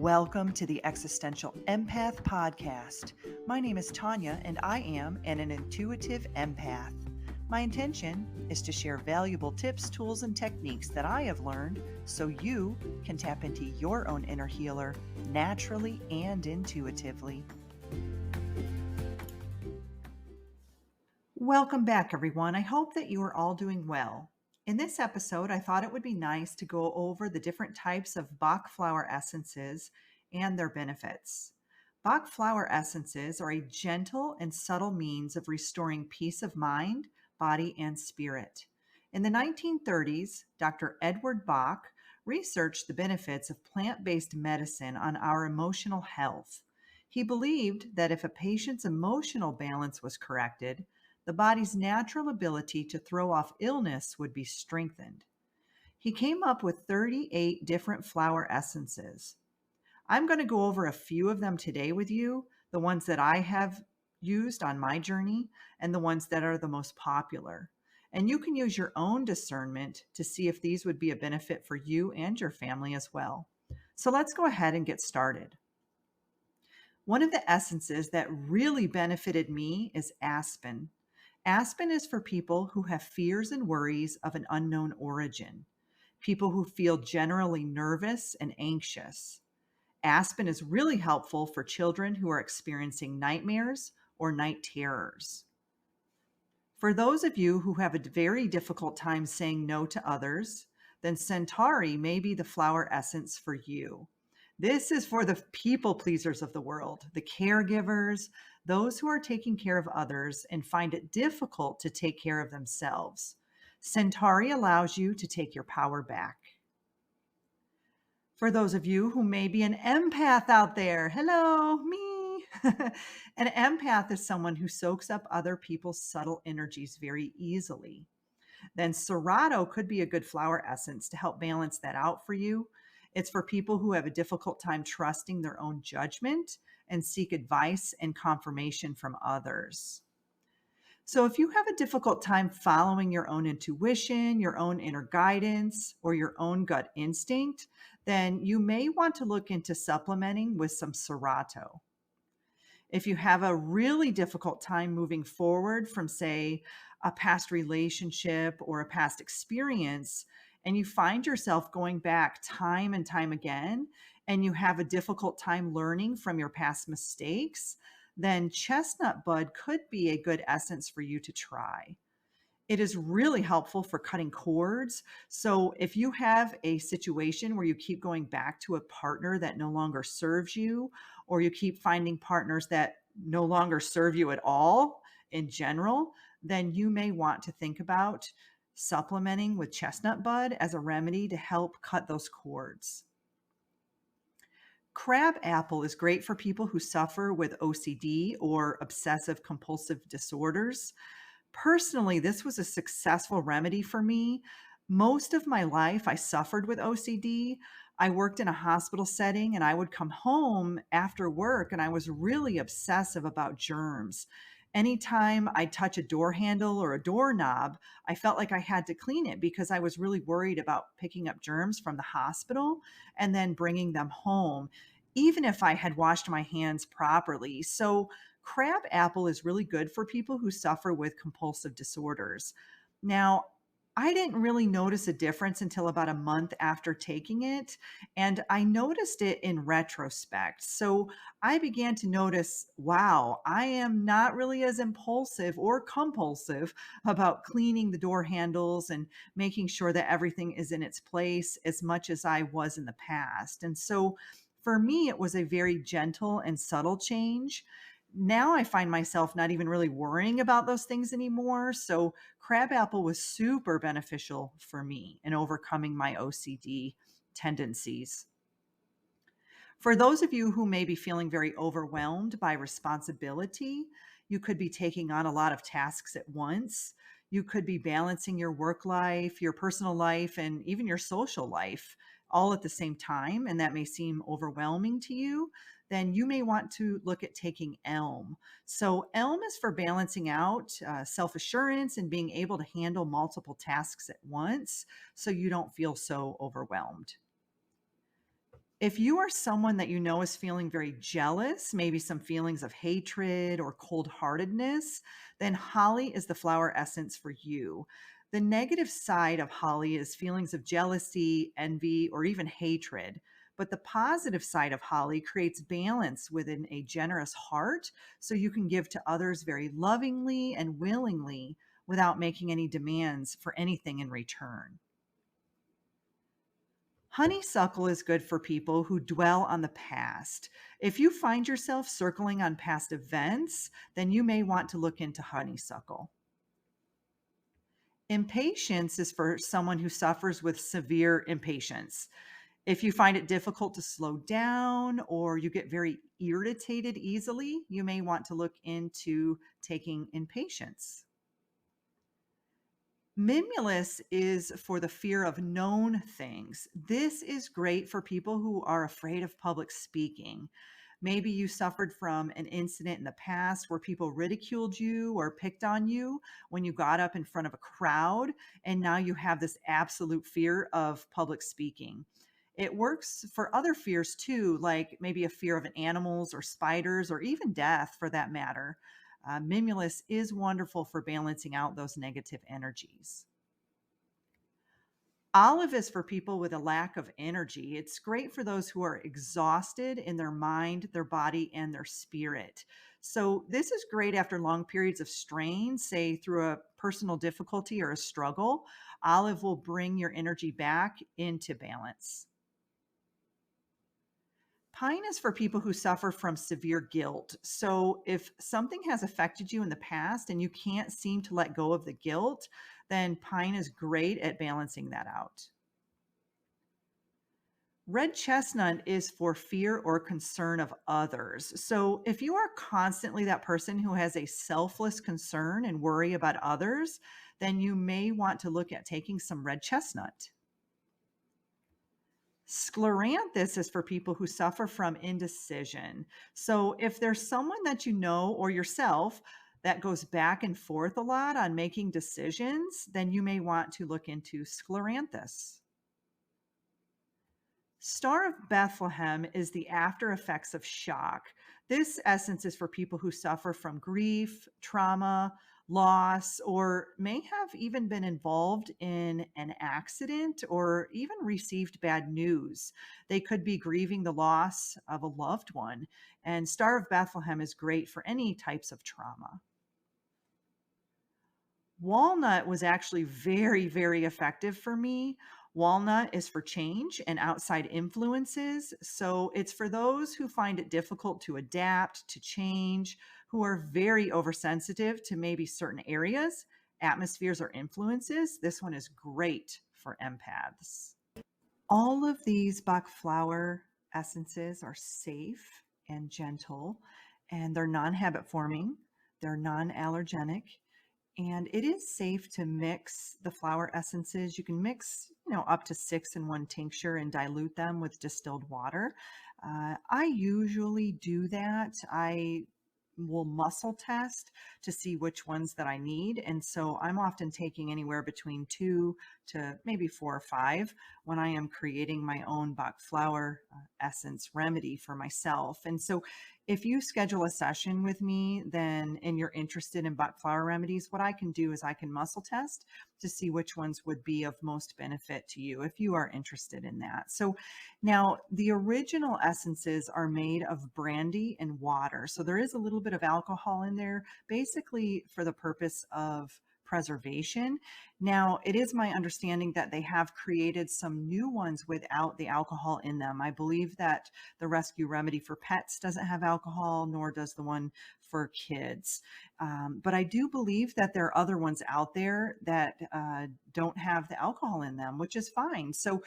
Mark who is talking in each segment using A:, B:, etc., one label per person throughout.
A: Welcome to the Existential Empath Podcast. My name is Tanya, and I am an intuitive empath. My intention is to share valuable tips, tools, and techniques that I have learned so you can tap into your own inner healer naturally and intuitively. Welcome back, everyone. I hope that you are all doing well. In this episode, I thought it would be nice to go over the different types of Bach Flower essences and their benefits. Bach Flower essences are a gentle and subtle means of restoring peace of mind, body, and spirit. In the 1930s, Dr. Edward Bach researched the benefits of plant-based medicine on our emotional health. He believed that if a patient's emotional balance was corrected, the body's natural ability to throw off illness would be strengthened. He came up with 38 different flower essences. I'm going to go over a few of them today with you, the ones that I have used on my journey and the ones that are the most popular. And you can use your own discernment to see if these would be a benefit for you and your family as well. So let's go ahead and get started. One of the essences that really benefited me is aspen. Aspen is for people who have fears and worries of an unknown origin, people who feel generally nervous and anxious. Aspen is really helpful for children who are experiencing nightmares or night terrors. For those of you who have a very difficult time saying no to others, then Centauri may be the flower essence for you. This is for the people pleasers of the world, the caregivers, those who are taking care of others and find it difficult to take care of themselves. Centauri allows you to take your power back. For those of you who may be an empath out there, hello, me. An empath is someone who soaks up other people's subtle energies very easily. Then Serato could be a good flower essence to help balance that out for you. It's for people who have a difficult time trusting their own judgment and seek advice and confirmation from others. So if you have a difficult time following your own intuition, your own inner guidance, or your own gut instinct, then you may want to look into supplementing with some Serato. If you have a really difficult time moving forward from, say, a past relationship or a past experience, and you find yourself going back time and time again, and you have a difficult time learning from your past mistakes, then chestnut bud could be a good essence for you to try. It is really helpful for cutting cords. So if you have a situation where you keep going back to a partner that no longer serves you, or you keep finding partners that no longer serve you at all in general, then you may want to think about supplementing with chestnut bud as a remedy to help cut those cords. Crab apple is great for people who suffer with OCD or obsessive compulsive disorders. Personally, this was a successful remedy for me. Most of my life, I suffered with OCD. I worked in a hospital setting and I would come home after work and I was really obsessive about germs. Anytime I touch a door handle or a doorknob, I felt like I had to clean it because I was really worried about picking up germs from the hospital and then bringing them home, even if I had washed my hands properly. So crab apple is really good for people who suffer with compulsive disorders. Now, I didn't really notice a difference until about a month after taking it, and I noticed it in retrospect. So I began to notice, wow, I am not really as impulsive or compulsive about cleaning the door handles and making sure that everything is in its place as much as I was in the past. And so for me, it was a very gentle and subtle change. Now I find myself not even really worrying about those things anymore. So crabapple was super beneficial for me in overcoming my OCD tendencies. For those of you who may be feeling very overwhelmed by responsibility, you could be taking on a lot of tasks at once. You could be balancing your work life, your personal life, and even your social life all at the same time, and that may seem overwhelming to you, then you may want to look at taking Elm. So Elm is for balancing out self-assurance and being able to handle multiple tasks at once so you don't feel so overwhelmed. If you are someone that you know is feeling very jealous, maybe some feelings of hatred or cold heartedness, then holly is the flower essence for you. The negative side of holly is feelings of jealousy, envy, or even hatred. But the positive side of holly creates balance within a generous heart, so you can give to others very lovingly and willingly without making any demands for anything in return. Honeysuckle is good for people who dwell on the past. If you find yourself circling on past events, then you may want to look into honeysuckle. Impatience is for someone who suffers with severe impatience. If you find it difficult to slow down or you get very irritated easily, you may want to look into taking impatience. Mimulus is for the fear of known things. This is great for people who are afraid of public speaking. Maybe you suffered from an incident in the past where people ridiculed you or picked on you when you got up in front of a crowd, and now you have this absolute fear of public speaking. It works for other fears too, like maybe a fear of animals or spiders or even death for that matter. Mimulus is wonderful for balancing out those negative energies. Olive is for people with a lack of energy. It's great for those who are exhausted in their mind, their body, and their spirit. So, this is great after long periods of strain, say through a personal difficulty or a struggle. Olive will bring your energy back into balance. Pine is for people who suffer from severe guilt. So, if something has affected you in the past and you can't seem to let go of the guilt, then pine is great at balancing that out. Red chestnut is for fear or concern of others. So, if you are constantly that person who has a selfless concern and worry about others, then you may want to look at taking some red chestnut. Scleranthus is for people who suffer from indecision. So, if there's someone that you know or yourself that goes back and forth a lot on making decisions, then you may want to look into scleranthus. Star of Bethlehem is the after effects of shock. This essence is for people who suffer from grief, trauma, loss, or may have even been involved in an accident or even received bad news. They could be grieving the loss of a loved one. And Star of Bethlehem is great for any types of trauma. Walnut was actually very, very effective for me. Walnut is for change and outside influences. So it's for those who find it difficult to adapt, to change, who are very oversensitive to maybe certain areas, atmospheres, or influences. This one is great for empaths. All of these Bach Flower essences are safe and gentle, and they're non habit forming, they're non allergenic, and it is safe to mix the flower essences. You can mix, up to 6 in one tincture and dilute them with distilled water. I usually do that. I will muscle test to see which ones that I need. And so I'm often taking anywhere between 2 to maybe 4 or 5 when I am creating my own Bach flower essence remedy for myself. And so if you schedule a session with me, then and you're interested in Bach flower remedies, what I can do is I can muscle test to see which ones would be of most benefit to you if you are interested in that. So now the original essences are made of brandy and water. So there is a little bit of alcohol in there, basically for the purpose of preservation. Now, it is my understanding that they have created some new ones without the alcohol in them. I believe that the Rescue Remedy for Pets doesn't have alcohol, nor does the one for kids. But I do believe that there are other ones out there that don't have the alcohol in them, which is fine. So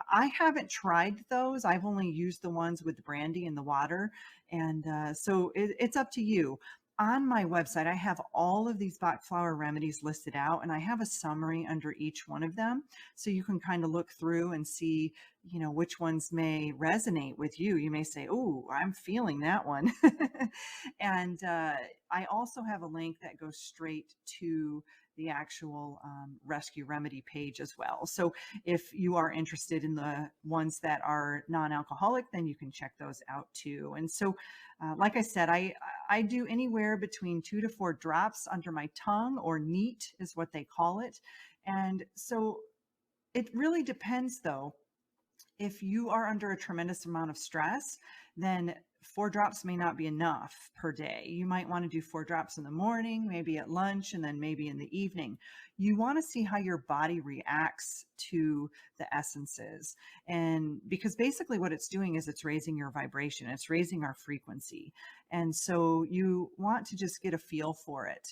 A: I haven't tried those. I've only used the ones with the brandy and the water. And so it's up to you. On my website, I have all of these Bach flower remedies listed out, and I have a summary under each one of them. So you can kind of look through and see, which ones may resonate with you. You may say, "Oh, I'm feeling that one." And I also have a link that goes straight to the actual rescue remedy page as well. So if you are interested in the ones that are non-alcoholic, then you can check those out too. And so, like I said, I do anywhere between 2 to 4 drops under my tongue, or neat is what they call it. And so it really depends, though. If you are under a tremendous amount of stress, then 4 drops may not be enough per day. You might want to do 4 drops in the morning, maybe at lunch, and then maybe in the evening. You want to see how your body reacts to the essences. And because basically what it's doing is it's raising your vibration, it's raising our frequency. And so you want to just get a feel for it.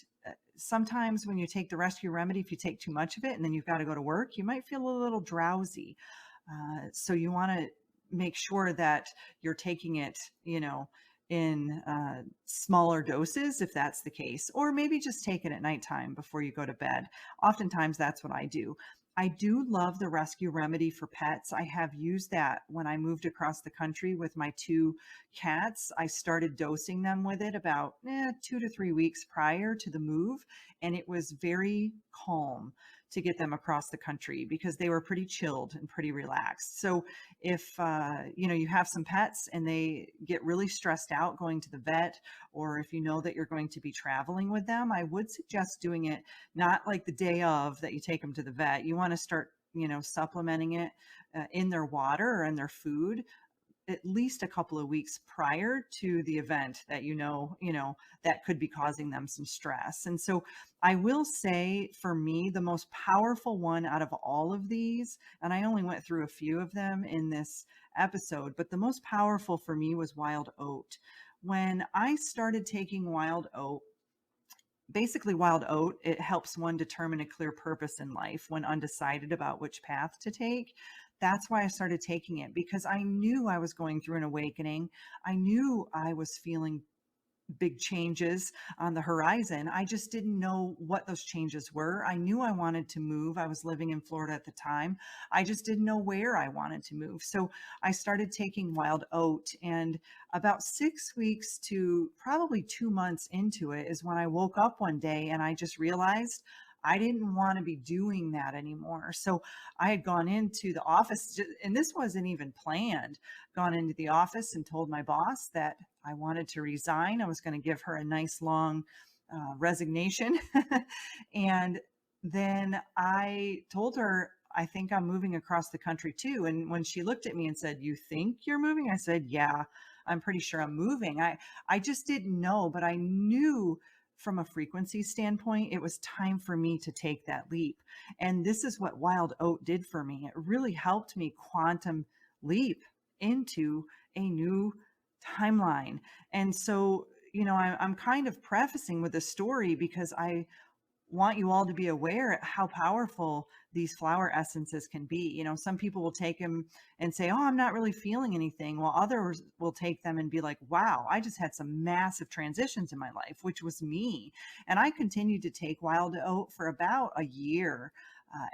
A: Sometimes when you take the rescue remedy, if you take too much of it and then you've got to go to work, you might feel a little drowsy. So you want to make sure that you're taking it, in smaller doses, if that's the case, or maybe just take it at nighttime before you go to bed. Oftentimes, that's what I do. I do love the rescue remedy for pets. I have used that when I moved across the country with my 2 cats. I started dosing them with it about 2 to 3 weeks prior to the move, and it was very calm to get them across the country because they were pretty chilled and pretty relaxed. So if you have some pets and they get really stressed out going to the vet, or if you know that you're going to be traveling with them, I would suggest doing it not like the day of that you take them to the vet. You want to start, supplementing it in their water or in their food at least a couple of weeks prior to the event that that could be causing them some stress. And so I will say, for me, the most powerful one out of all of these, and I only went through a few of them in this episode, but the most powerful for me was wild oat. When I started taking wild oat, basically wild oat, it helps one determine a clear purpose in life when undecided about which path to take. That's why I started taking it, because I knew I was going through an awakening. I knew I was feeling big changes on the horizon. I just didn't know what those changes were. I knew I wanted to move. I was living in Florida at the time. I just didn't know where I wanted to move. So I started taking wild oat, and about 6 weeks to probably 2 months into it is when I woke up one day and I just realized I didn't want to be doing that anymore. So I had gone into the office, and this wasn't even planned, gone into the office and told my boss that I wanted to resign. I was going to give her a nice long resignation. And then I told her, I think I'm moving across the country too. And when she looked at me and said, "You think you're moving?" I said, "Yeah, I'm pretty sure I'm moving." I just didn't know, but I knew from a frequency standpoint, it was time for me to take that leap. And this is what wild oat did for me. It really helped me quantum leap into a new timeline. And so, I'm kind of prefacing with a story because I want you all to be aware how powerful these flower essences can be. Some people will take them and say, "Oh, I'm not really feeling anything," while others will take them and be like, "Wow, I just had some massive transitions in my life," which was me. And I continued to take wild oat for about a year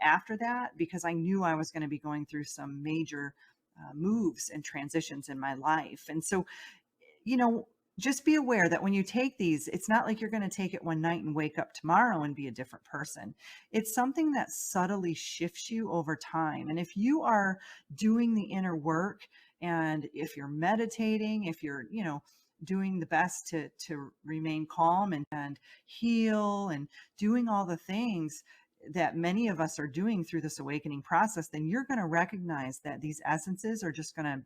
A: after that, because I knew I was going to be going through some major moves and transitions in my life. And so, you know, just be aware that when you take these, it's not like you're going to take it one night and wake up tomorrow and be a different person. It's something that subtly shifts you over time. And if you are doing the inner work, and if you're meditating, if you're, doing the best to remain calm and heal and doing all the things that many of us are doing through this awakening process, then you're going to recognize that these essences are just going to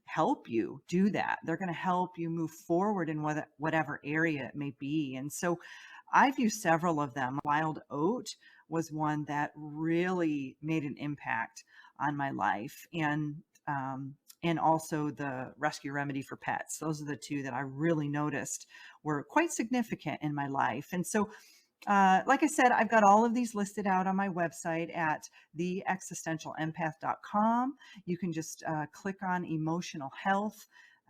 A: help you do that. They're going to help you move forward in whatever area it may be. And so I've used several of them. Wild oat was one that really made an impact on my life. And also the rescue remedy for pets. Those are the two that I really noticed were quite significant in my life. And so like I said, I've got all of these listed out on my website at theexistentialempath.com. You can just click on emotional health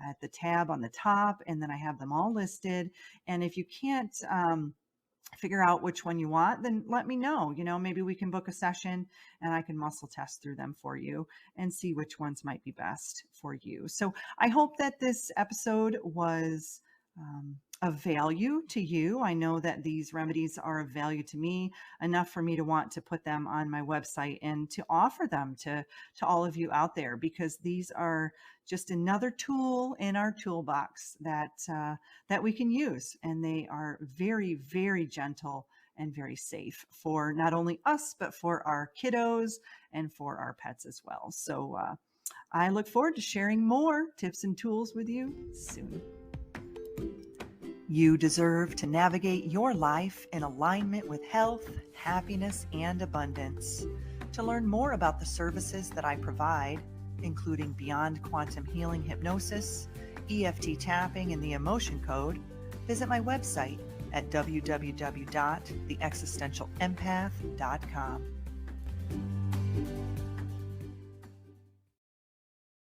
A: at the tab on the top, and then I have them all listed. And if you can't figure out which one you want, then let me know. Maybe we can book a session and I can muscle test through them for you and see which ones might be best for you. So I hope that this episode was of value to you. I know that these remedies are of value to me, enough for me to want to put them on my website and to offer them to all of you out there, because these are just another tool in our toolbox that we can use, and they are very, very gentle and very safe for not only us but for our kiddos and for our pets as well. So I look forward to sharing more tips and tools with you soon. You deserve to navigate your life in alignment with health, happiness, and abundance. To learn more about the services that I provide, including Beyond Quantum Healing Hypnosis, EFT tapping, and the Emotion Code, visit my website at www.theexistentialempath.com.